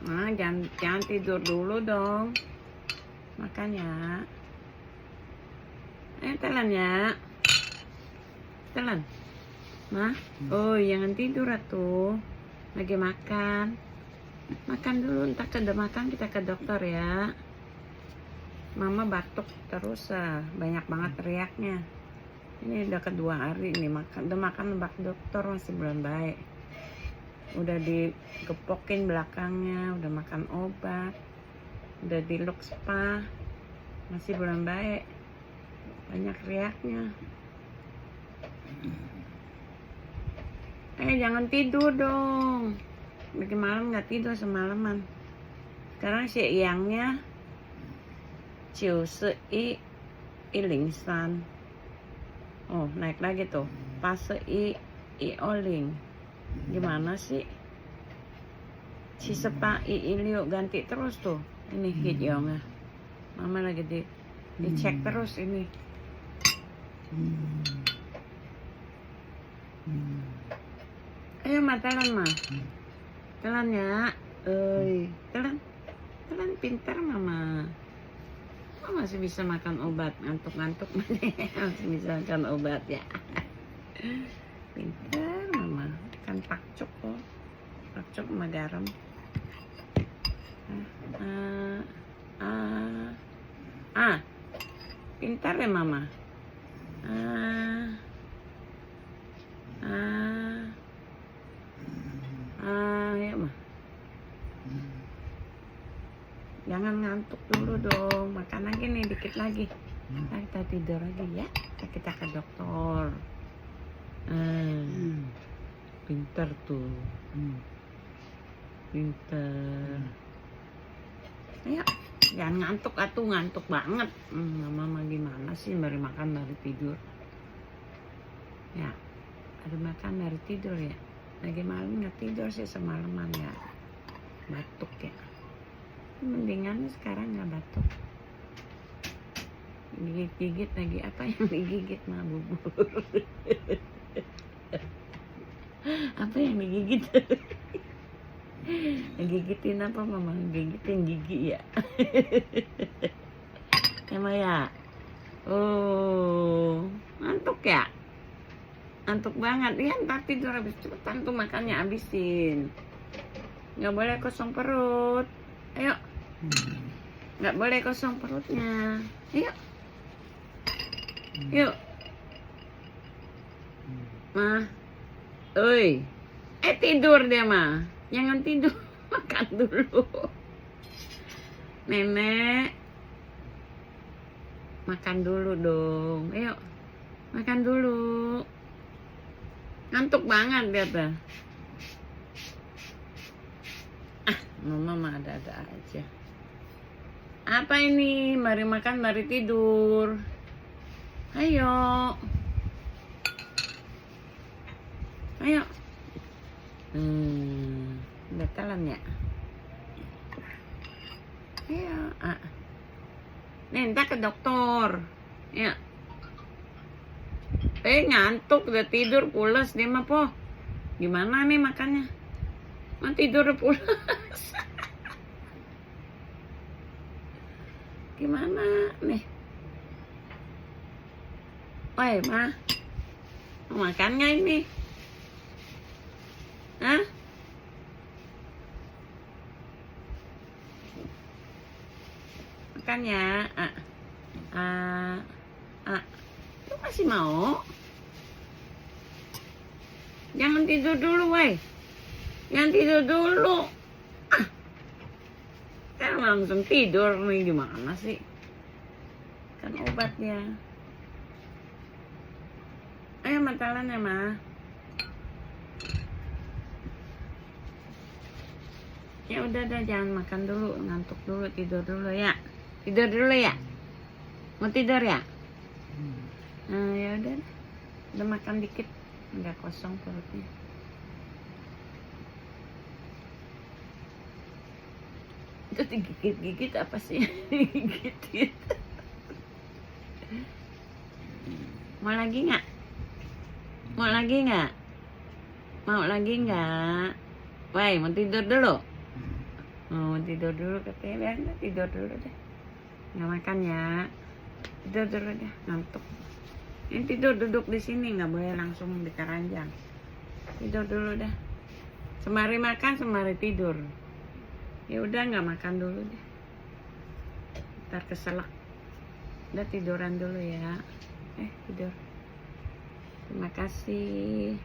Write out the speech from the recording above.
Nah, jangan tidur dulu dong. Makan ya. Telan ya. Telan. Nah, oh jangan tidur atuh. Lagi makan. Makan dulu, entar udah makan kita ke dokter ya. Mama batuk terus, banyak banget teriaknya. Ini udah kedua hari nih udah makan bak dokter masih belum baik. Udah digepokin belakangnya, udah makan obat, udah di look spa, masih belum baik. Banyak riaknya. Jangan tidur dong. Lagi malam nggak tidur semalaman. Sekarang si Iyangnya Ciu Se I Ling San. Oh, naik lagi tuh. Pas I Oling. Gimana sih? Si Sepa I Liu ganti terus tuh. Ini Hit Yongnya. Mama lagi dicek terus ini. Ayo ma, telan ma. Telan ya. Telan pintar mama. Masih bisa makan obat, ngantuk-ngantuk masih bisa makan obat ya. Pintar mama, kan pakcuk kok, pakcuk sama garam. Pintar ya mama. Ya mah. Jangan ngantuk dulu dong, makan lagi nih dikit lagi. Kita tidur lagi ya, kita ke dokter. Pinter tuh, pinter. Ayo, jangan ngantuk atuh, ngantuk banget. Mama gimana sih, baru makan baru tidur. Ya, baru makan baru tidur ya. Lagi malam nggak tidur sih semalaman ya, batuk ya. Mendingan sekarang nggak batuk. Gigit-gigit lagi, apa yang digigit mah bubur? Apa yang digigit? Gigitin apa mama? Gigitin gigi ya? Emang ya? Oh, ngantuk ya? Ngantuk banget. Ya ntar tidur habis cepetan tuh makannya habisin. Nggak boleh kosong perut. Ayo. Nggak boleh kosong perutnya. Ayo. Yuk. Ma. Oi. Tidur dia mah. Jangan tidur. Makan dulu. Nenek. Makan dulu dong. Ayo. Makan dulu. Ngantuk banget dia tuh. Mama mah ada-ada aja. Apa ini? Mari makan, mari tidur. Ayo. Ayo. Udah telan ya? Ayo. Nih, entar ke dokter. Ya. Ngantuk, udah tidur, pules dia mah po. Gimana nih makannya? Mau tidur pules. Gimana nih? Woi, ma. Mau makan nggak ini? Hah? Makan ya. Lu masih mau? Jangan tidur dulu, woi. Jangan tidur dulu. Kan langsung tidur nih, gimana sih? Kan obatnya. Ayo matalan ya, ma. Ya udah jangan makan dulu, ngantuk dulu, tidur dulu ya. Tidur dulu ya. Mau tidur ya? Ya udah makan dikit, nggak kosong perutnya. Itu digigit-gigit apa sih? Digigit. Mau lagi nggak? Mau lagi nggak? Mau lagi nggak? Woi, mau tidur dulu? Oh, tidur dulu katanya. Biarin deh, tidur dulu deh. Nggak makan ya. Tidur dulu deh, ngantuk. Ini tidur duduk di sini, nggak boleh langsung di keranjang. Tidur dulu dah. Semari makan, semari tidur. Ya udah nggak makan dulu deh. Ntar keselak. Udah tiduran dulu ya. Tidur. Terima kasih.